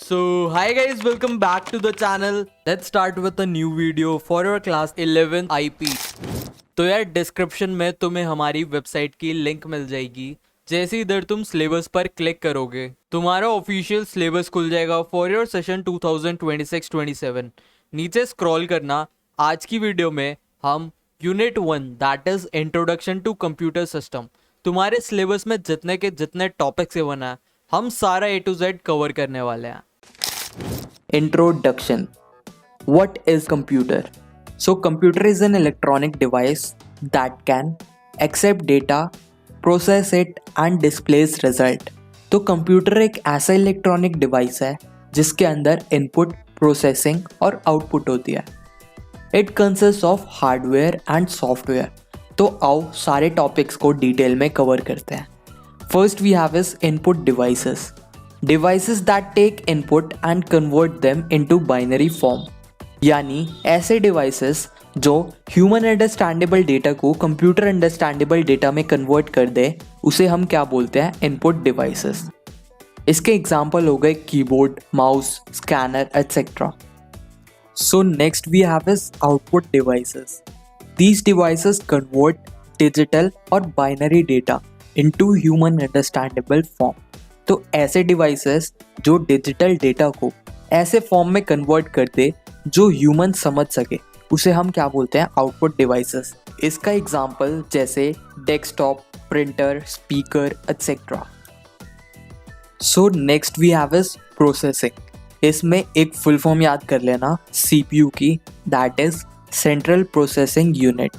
So hi guys, welcome back to the channel. Let's start with a new video for your class 11 IP. तो यार description में तुम्हें हमारी website की link मिल जाएगी। जैसे इधर तुम सिलेबस पर क्लिक करोगे तुम्हारा ऑफिशियल सिलेबस खुल जाएगा फॉर योर सेशन 2026-27। नीचे स्क्रॉल करना। आज की वीडियो में हम unit 1 that is introduction to computer system तुम्हारे सिलेबस में जितने के जितने टॉपिक से बना है हम सारा A to Z कवर करने वाले हैं। Introduction. What is computer? So computer is an electronic device that can accept data, process it and displays result. तो कंप्यूटर एक ऐसा इलेक्ट्रॉनिक डिवाइस है जिसके अंदर इनपुट, प्रोसेसिंग और आउटपुट होती है। It consist of hardware and software. तो आओ सारे टॉपिक्स को डिटेल में कवर करते हैं। First we have is input devices. Devices that take input and convert them into binary form, यानी ऐसे डिवाइसेस जो ह्यूमन अंडरस्टैंडेबल डेटा को कंप्यूटर अंडरस्टैंडेबल डेटा में कन्वर्ट कर दे उसे हम क्या बोलते हैं, इनपुट डिवाइसेस। इसके एग्जांपल हो गए keyboard, mouse, scanner etcetera. So next we have is output devices. These devices convert digital और binary data into human understandable form। तो ऐसे devices जो डिजिटल डेटा को ऐसे फॉर्म में कन्वर्ट कर दे जो ह्यूमन समझ सके उसे हम क्या बोलते हैं, आउटपुट डिवाइसेस। इसका एग्जांपल जैसे desktop, printer, speaker etcetera. So next we have is processing. इसमें एक फुल फॉर्म याद कर लेना CPU की, that is central processing unit.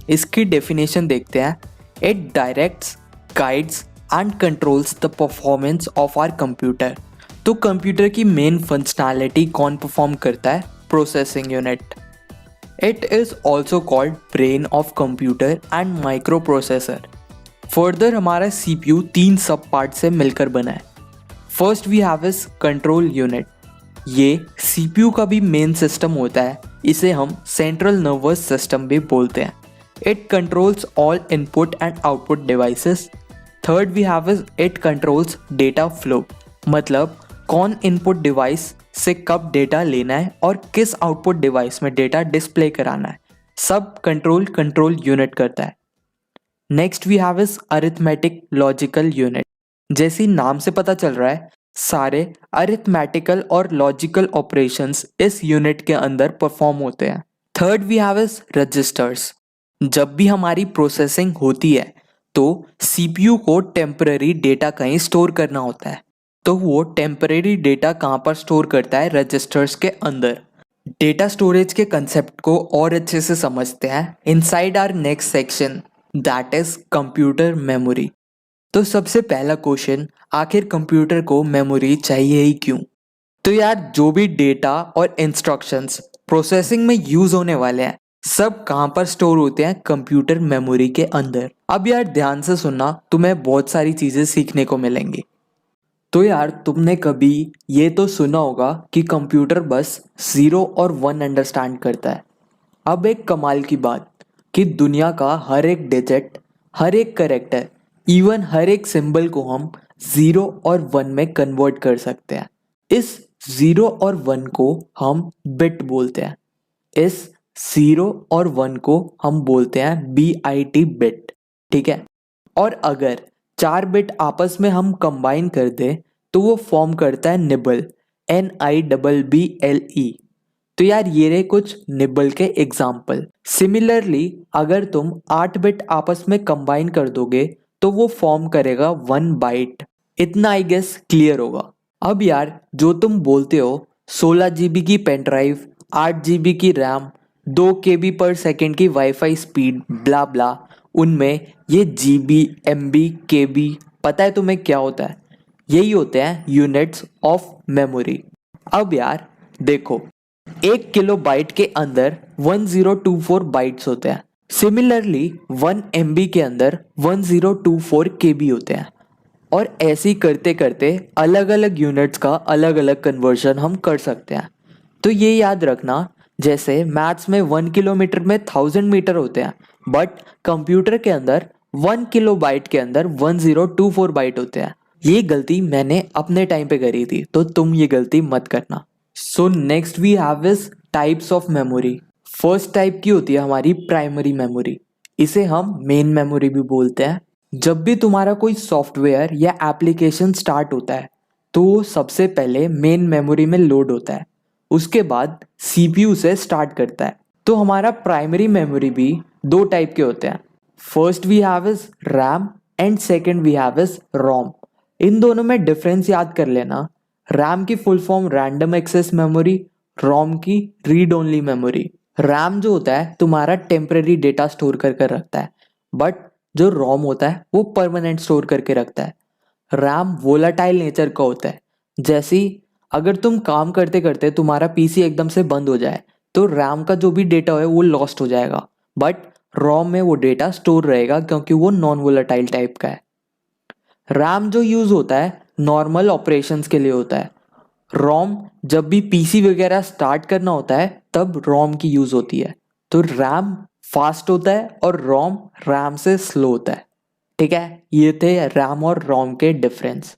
इसकी डेफिनेशन देखते हैं। It directs, guides and controls the performance of our computer. तो कंप्यूटर की मेन फंक्शनैलिटी कौन परफॉर्म करता है, processing unit. It is also called brain of computer and micro processor. Further हमारा CPU 3 सब पार्ट से मिलकर बना है। First we have is control unit. ये CPU का भी मेन सिस्टम होता है, इसे हम सेंट्रल नर्वस सिस्टम भी बोलते हैं। It controls all input and output devices. Third we have is it controls data flow, मतलब कौन इनपुट डिवाइस से कब डेटा लेना है और किस आउटपुट डिवाइस में डेटा डिस्प्ले कराना है, सब कंट्रोल यूनिट करता है। Next we have is arithmetic logical unit. जैसे नाम से पता चल रहा है सारे अरिथमेटिकल और लॉजिकल ऑपरेशंस इस यूनिट के अंदर परफॉर्म होते हैं। Third we have is registers. जब भी हमारी प्रोसेसिंग होती है तो CPU को टेम्पररी डेटा कहीं स्टोर करना होता है, तो वो टेम्पररी डेटा कहाँ पर स्टोर करता है, रजिस्टर्स के अंदर। डेटा स्टोरेज के कंसेप्ट को और अच्छे से समझते हैं inside our next section, that is computer memory. तो सबसे पहला क्वेश्चन, आखिर कंप्यूटर को मेमोरी चाहिए ही क्यों? तो यार जो भी डेटा और इंस्ट्रक्शंस प्रोसेसिंग में यूज होने वाले हैं सब कहाँ पर स्टोर होते हैं, कंप्यूटर मेमोरी के अंदर। अब यार ध्यान से सुनना, तुम्हें बहुत सारी चीजें सीखने को मिलेंगी। तो यार तुमने कभी ये तो सुना होगा कि कंप्यूटर बस 0 और 1 अंडरस्टैंड करता है। अब एक कमाल की बात कि दुनिया का हर एक डिजिट, हर एक कैरेक्टर, इवन हर एक सिंबल को हम 0 और 1 में कन्वर्ट कर सकते हैं। इस 0 और 1 को हम बिट बोलते हैं। इस 0 और 1 को हम बोलते हैं BIT बिट, ठीक है। और अगर 4 बिट आपस में हम कंबाइन कर दें तो वो फॉर्म करता है निबल, NIBBLE। तो यार ये रहे कुछ निबल के एग्जाम्पल। सिमिलरली अगर तुम 8 बिट आपस में कंबाइन कर दोगे तो वो फॉर्म करेगा 1 बाइट। इतना आई गेस क्लियर होगा। अब यार जो तुम बोलते हो 16 GB की पेन ड्राइव, 8 GB की रैम, 2 KB पर सेकेंड की वाईफाई स्पीड, ब्ला ब्ला, उनमें ये GB, MB, KB पता है तुम्हें क्या होता है? यही होते हैं यूनिट्स ऑफ मेमोरी। अब यार देखो, 1 किलोबाइट के अंदर 1024 बाइट्स होते हैं। सिमिलरली 1 MB के अंदर 1024 KB होते हैं। और ऐसे ही करते करते अलग अलग यूनिट्स का अलग अलग कन्वर्जन हम कर सकते हैं। तो ये याद रखना, जैसे मैथ्स में 1 किलोमीटर में 1000 मीटर होते हैं, बट कंप्यूटर के अंदर 1 किलोबाइट के अंदर 1024 बाइट होते हैं। ये गलती मैंने अपने टाइम पे करी थी, तो तुम ये गलती मत करना। So next we have is types of memory. First type की होती है हमारी प्राइमरी मेमोरी, इसे हम मेन मेमोरी भी बोलते हैं। जब भी तुम्हारा कोई सॉफ्टवेयर या एप्लीकेशन स्टार्ट होता है तो वो सबसे पहले मेन मेमोरी में लोड होता है, उसके बाद सीपीयू से स्टार्ट करता है। तो हमारा प्राइमरी मेमोरी भी दो टाइप के होते हैं। First we have is RAM and second we have is ROM. इन दोनों में डिफरेंस याद कर लेना। रैम की full form random access memory, ROM की रीड ओनली मेमोरी। रैम जो होता है तुम्हारा टेम्परेरी डेटा स्टोर कर रखता है, बट जो रोम होता है वो परमानेंट स्टोर करके रखता है। रैम वोलाटाइल नेचर का होता है, जैसे अगर तुम काम करते करते तुम्हारा पीसी एकदम से बंद हो जाए तो रैम का जो भी डेटा है वो लॉस्ट हो जाएगा, बट रोम में वो डेटा स्टोर रहेगा क्योंकि वो नॉन वोलाटाइल टाइप का है। रैम जो यूज होता है नॉर्मल ऑपरेशंस के लिए होता है। रोम जब भी पीसी वगैरह स्टार्ट करना होता है तब रोम की यूज होती है। तो रैम फास्ट होता है और रोम रैम से स्लो होता है। ठीक है, ये थे रैम और रोम के डिफरेंस।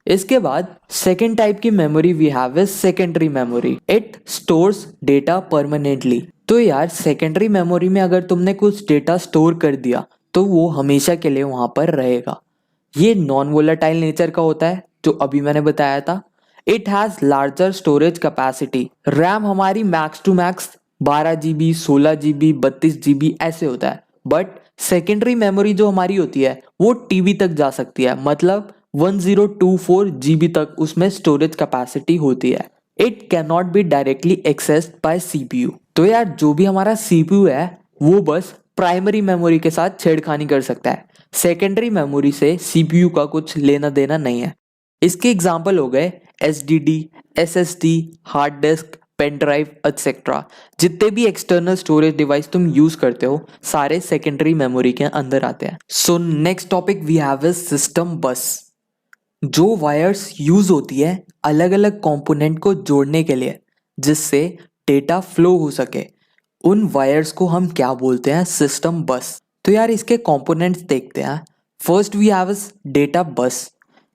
इसके बाद सेकेंड टाइप की memory we have is secondary memory. It stores data permanently. तो यार सेकेंडरी मेमोरी में अगर तुमने कुछ डेटा स्टोर कर दिया तो वो हमेशा के लिए वहां पर रहेगा। ये नॉन वोलेटाइल नेचर का होता है जो अभी मैंने बताया था। It has larger storage capacity. RAM हमारी max to max 12 GB, 16 GB, 32 GB ऐसे होता है, बट सेकेंडरी मेमोरी जो हमारी होती है वो टीबी तक जा सकती है, मतलब 1024 GB तक उसमें स्टोरेज कैपेसिटी होती है। It can not be directly accessed bye CPU. तो यार जो भी हमारा सीपीयू है वो बस प्राइमरी मेमोरी के साथ छेड़खानी कर सकता है, सेकेंडरी मेमोरी से सीपीयू का कुछ लेना देना नहीं है। इसके एग्जाम्पल हो गए SDD, SSD, hard disk, pen drive etcetera. जितने भी एक्सटर्नल स्टोरेज डिवाइस तुम यूज करते हो सारे सेकेंडरी मेमोरी के अंदर आते हैं। So next topic we have is system bus. जो वायर्स यूज होती है अलग अलग कंपोनेंट को जोड़ने के लिए जिससे डेटा फ्लो हो सके, उन वायर्स को हम क्या बोलते हैं? सिस्टम बस। तो यार इसके कंपोनेंट्स देखते हैं। First we have is data bus.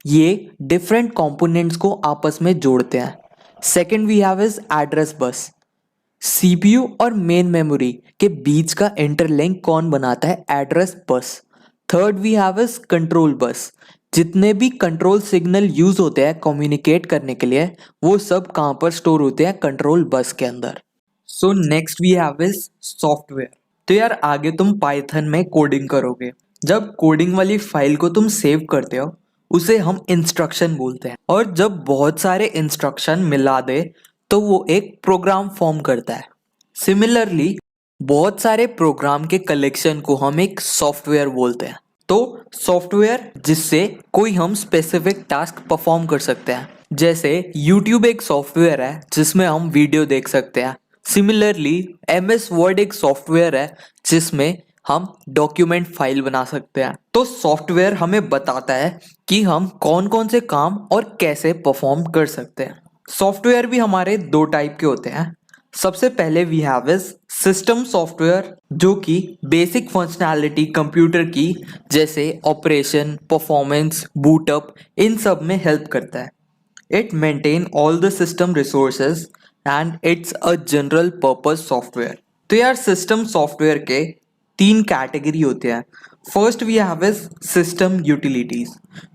ये डिफरेंट कंपोनेंट्स को आपस में जोड़ते हैं। Second we have is address bus. CPU और मेन मेमोरी के बीच का इंटरलिंक कौन बनाता है? Address bus. Third we have is control bus. जितने भी कंट्रोल सिग्नल यूज होते हैं कम्युनिकेट करने के लिए वो सब कहाँ पर स्टोर होते हैं? कंट्रोल बस के अंदर। So next we have is software. तो यार आगे तुम पाइथन में कोडिंग करोगे। जब कोडिंग वाली फाइल को तुम सेव करते हो उसे हम इंस्ट्रक्शन बोलते हैं, और जब बहुत सारे इंस्ट्रक्शन मिला दे तो वो एक प्रोग्राम फॉर्म करता है। सिमिलरली बहुत सारे प्रोग्राम के कलेक्शन को हम एक सॉफ्टवेयर बोलते हैं। तो सॉफ्टवेयर जिससे कोई हम स्पेसिफिक टास्क परफॉर्म कर सकते हैं, जैसे YouTube एक सॉफ्टवेयर है जिसमें हम वीडियो देख सकते हैं। सिमिलरली MS वर्ड एक सॉफ्टवेयर है जिसमें हम डॉक्यूमेंट फाइल बना सकते हैं। तो सॉफ्टवेयर हमें बताता है कि हम कौन कौन से काम और कैसे परफॉर्म कर सकते हैं। सॉफ्टवेयर भी हमारे दो टाइप के होते हैं। सबसे पहले we have is system software, जो कि बेसिक फंक्शनैलिटी कंप्यूटर की जैसे ऑपरेशन, परफॉर्मेंस, बूटअप इन सब में हेल्प करता है। It maintain all the system resources and it's a general purpose software. तो यार सिस्टम सॉफ्टवेयर के तीन कैटेगरी होते हैं। First we have is system utilities,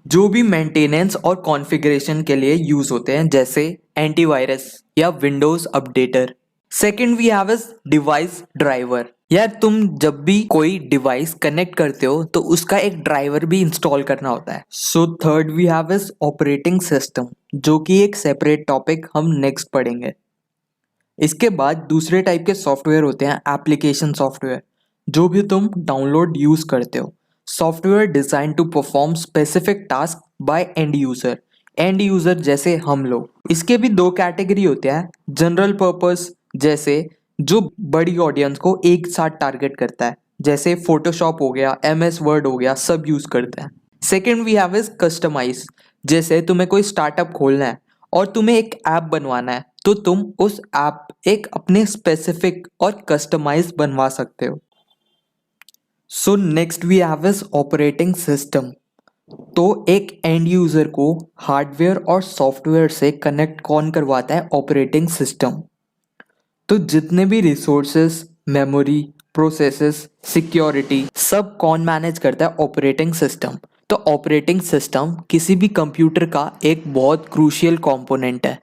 जो भी मेंटेनेंस और कॉन्फ़िगरेशन के लिए यूज होते हैं, जैसे एंटीवायरस या Windows updater. Second we have is device driver. यार तुम जब भी कोई डिवाइस कनेक्ट करते हो तो उसका एक ड्राइवर भी इंस्टॉल करना होता है। So third we have is operating system, जो कि एक सेपरेट टॉपिक हम नेक्स्ट पढ़ेंगे। इसके बाद दूसरे टाइप के सॉफ्टवेयर होते हैं एप्लीकेशन सॉफ्टवेयर, जो भी तुम डाउनलोड यूज करते हो। Software design to perform specific task by end user. End user जैसे हम लोग। इसके भी दो कैटेगरी होते हैं। जनरल पर्पस, जैसे जो बड़ी ऑडियंस को एक साथ टारगेट करता है, जैसे फोटोशॉप हो गया, MS वर्ड हो गया, सब यूज करते हैं। Second we have is customise, जैसे तुम्हें कोई स्टार्टअप खोलना है और तुम्हें एक ऐप बनवाना है तो तुम उस ऐप एक अपने स्पेसिफिक और कस्टमाइज बनवा सकते हो। So next we have is operating system. तो एक एंड यूजर को हार्डवेयर और सॉफ्टवेयर से कनेक्ट कौन करवाता है? Operating system. तो जितने भी रिसोर्सेस, मेमोरी, प्रोसेसेस, सिक्योरिटी सब कौन मैनेज करता है? Operating system. तो ऑपरेटिंग सिस्टम किसी भी कंप्यूटर का एक बहुत क्रूशियल कंपोनेंट है।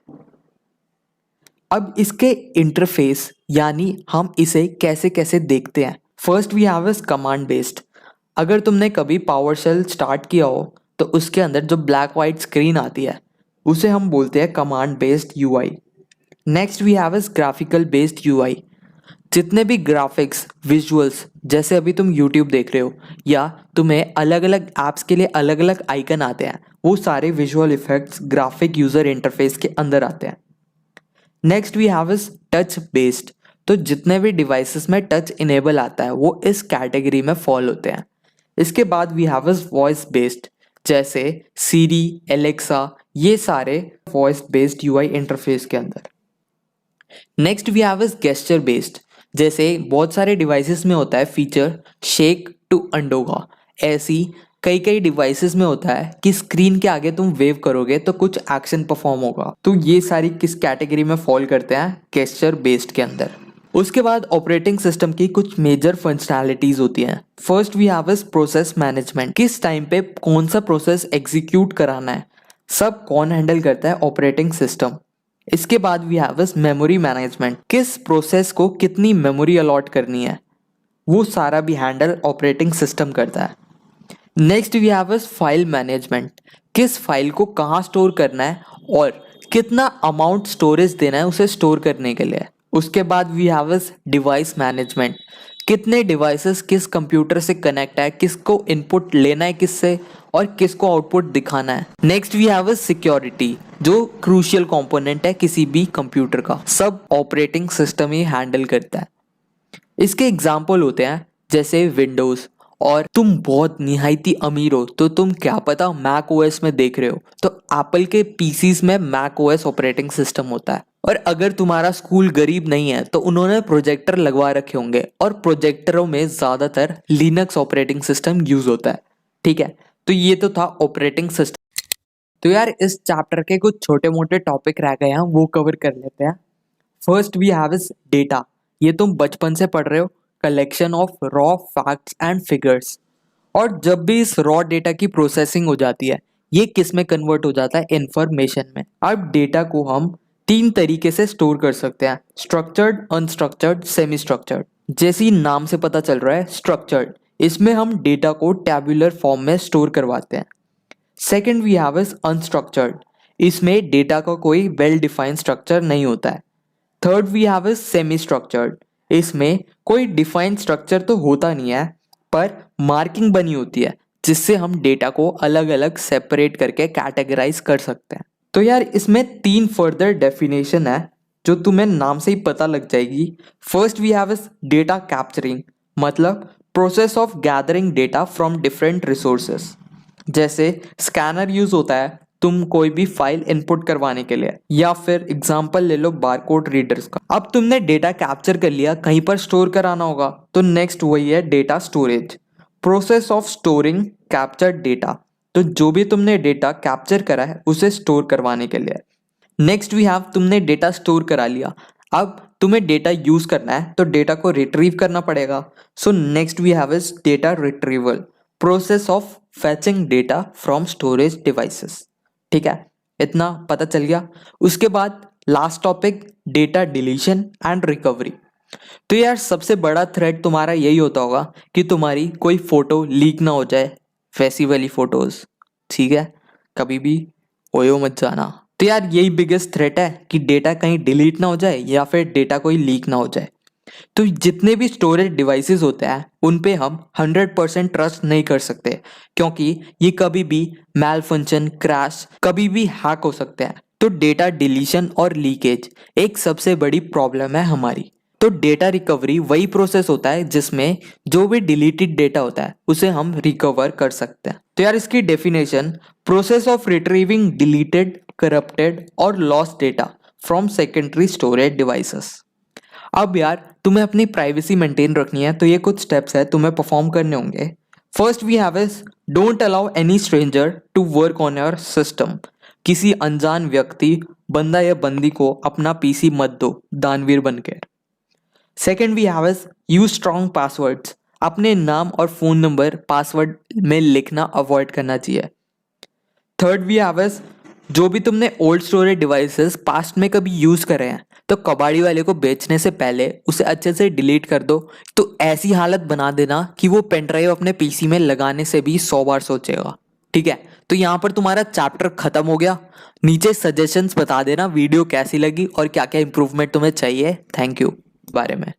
अब इसके इंटरफेस यानी हम इसे कैसे कैसे देखते हैं। First we have is command based. अगर तुमने कभी पावर शेल स्टार्ट किया हो तो उसके अंदर जो ब्लैक वाइट स्क्रीन आती है उसे हम बोलते हैं command based UI. Next we have is graphical based UI. जितने भी ग्राफिक्स, विजुअल्स, जैसे अभी तुम यूट्यूब देख रहे हो या तुम्हें अलग अलग ऐप्स के लिए अलग अलग आइकन आते हैं, वो सारे visual effects graphic user interface के अंदर आते हैं। Next we have is touch based. तो जितने भी डिवाइसेस में टच इनेबल आता है वो इस कैटेगरी में फॉल होते हैं। इसके बाद we have is voice based, जैसे सीरी, एलेक्सा, ये सारे वॉइस बेस्ड यूआई इंटरफेस के अंदर। Next we have is gesture based, जैसे बहुत सारे डिवाइसेस में होता है फीचर शेक टू अंडोगा। ऐसी कई कई डिवाइसेस में होता है कि स्क्रीन के आगे तुम वेव करोगे तो कुछ एक्शन परफॉर्म होगा। तो ये सारी किस कैटेगरी में फॉल करते हैं? गेस्चर बेस्ड के अंदर। उसके बाद ऑपरेटिंग सिस्टम की कुछ मेजर फंक्शनैलिटीज होती हैं। First we have is process management. किस टाइम पे कौन सा प्रोसेस एग्जीक्यूट कराना है सब कौन हैंडल करता है? Operating system. इसके बाद we have is memory management. किस प्रोसेस को कितनी मेमोरी अलॉट करनी है वो सारा भी हैंडल ऑपरेटिंग सिस्टम करता है। Next we have is file management. किस फाइल को कहाँ स्टोर करना है और कितना अमाउंट स्टोरेज देना है उसे स्टोर करने के लिए। उसके बाद we have is device management. कितने डिवाइसेस किस कंप्यूटर से कनेक्ट है, किसको इनपुट लेना है किससे और किसको आउटपुट दिखाना है। Next we have is security, जो क्रूशियल कंपोनेंट है किसी भी कंप्यूटर का, सब ऑपरेटिंग सिस्टम ही हैंडल करता है। इसके एग्जाम्पल होते हैं जैसे विंडोज, और तुम बहुत निहायती अमीर हो तो तुम क्या पता मैक ओएस में देख रहे हो, तो एप्पल के पीसीस में मैक ओएस ऑपरेटिंग सिस्टम होता है। और अगर तुम्हारा स्कूल गरीब नहीं है तो उन्होंने प्रोजेक्टर लगवा रखे होंगे और प्रोजेक्टरों में ज्यादातर लिनक्स ऑपरेटिंग सिस्टम यूज होता है। ठीक है, तो ये तो था ऑपरेटिंग सिस्टम। तो यार इस चैप्टर के कुछ छोटे मोटे टॉपिक रह गए हैं, वो कवर कर लेते हैं। First we have is data. ये तुम बचपन से पढ़ रहे हो, collection of raw facts and figures. और जब भी इस रॉ डेटा की प्रोसेसिंग हो जाती है ये किस में कन्वर्ट हो जाता है? इंफॉर्मेशन में। अब डेटा को हम तीन तरीके से स्टोर कर सकते हैं, स्ट्रक्चर्ड, अनस्ट्रक्चर्ड, सेमी स्ट्रक्चर्ड। जैसे ही नाम से पता चल रहा है स्ट्रक्चर्ड, इसमें हम डेटा को टैबुलर फॉर्म में स्टोर करवाते हैं। Second we have is unstructured, इसमें डेटा का कोई वेल डिफाइंड स्ट्रक्चर नहीं होता है। Third we have is semi structured, इसमें कोई डिफाइंड स्ट्रक्चर तो होता नहीं है पर मार्किंग बनी होती है जिससे हम डेटा को अलग अलग सेपरेट करके कैटेगराइज कर सकते हैं। तो यार इसमें तीन फर्दर डेफिनेशन है जो तुम्हें नाम से ही पता लग जाएगी। First we have is data capturing, मतलब process of gathering data from different resources. जैसे स्कैनर यूज होता है तुम कोई भी फाइल इनपुट करवाने के लिए, या फिर एग्जांपल ले लो बारकोड रीडर्स का। अब तुमने डेटा कैप्चर कर लिया, कहीं पर स्टोर कराना होगा, तो नेक्स्ट वही है data storage, process of storing captured data. तो जो भी तुमने डेटा कैप्चर करा है उसे स्टोर करवाने के लिए। नेक्स्ट वी हैव, तुमने डेटा स्टोर करा लिया, अब तुम्हें डेटा यूज करना है तो डेटा को रिट्रीव करना पड़ेगा। So next we have is data retrieval, process of fetching data from storage devices. ठीक है, इतना पता चल गया। उसके बाद last topic data deletion and recovery. तो यार सबसे बड़ा थ्रेट तुम्हारा यही होता होगा कि तुम्हारी कोई फोटो लीक ना हो जाए, वैसी वाली फोटोज। ठीक है, कभी भी ओयो मत जाना। तो यार यही बिगेस्ट थ्रेट है कि डेटा कहीं डिलीट ना हो जाए या फिर डेटा कोई लीक ना हो जाए। तो जितने भी स्टोरेज डिवाइसेस होते हैं उन पे हम 100% ट्रस्ट नहीं कर सकते, क्योंकि ये कभी भी मैल फंक्शन, क्रैश, कभी भी हैक हो सकते हैं। तो डेटा डिलीशन और लीकेज एक सबसे बड़ी प्रॉब्लम है हमारी। तो डेटा रिकवरी वही प्रोसेस होता है जिसमें जो भी डिलीटेड डेटा होता है उसे हम रिकवर कर सकते हैं। तो यार इसकी definition, process of retrieving deleted, corrupted और lost data from secondary storage devices. अब यार तुम्हें अपनी प्राइवेसी मेंटेन रखनी है तो ये कुछ स्टेप्स है तुम्हें परफॉर्म करने होंगे। First we have is don't allow any stranger to work on your system. किसी अनजान व्यक्ति, बंदा या बंदी को अपना पीसी मत दो दानवीर बनकर। Second we have is use strong passwords. अपने नाम और फोन नंबर पासवर्ड में लिखना अवॉइड करना चाहिए। थर्ड वी हैव इज जो भी तुमने ओल्ड स्टोरेज डिवाइसेस पास्ट में कभी यूज करे हैं तो कबाड़ी वाले को बेचने से पहले उसे अच्छे से डिलीट कर दो। तो ऐसी हालत बना देना कि वो पेन ड्राइव अपने पीसी में लगाने से भी 100 बार सोचेगा। ठीक है, तो यहाँ पर तुम्हारा चैप्टर खत्म हो गया। नीचे सजेशंस बता देना वीडियो कैसी लगी और क्या क्या इंप्रूवमेंट तुम्हें चाहिए थैंक यू बारे में।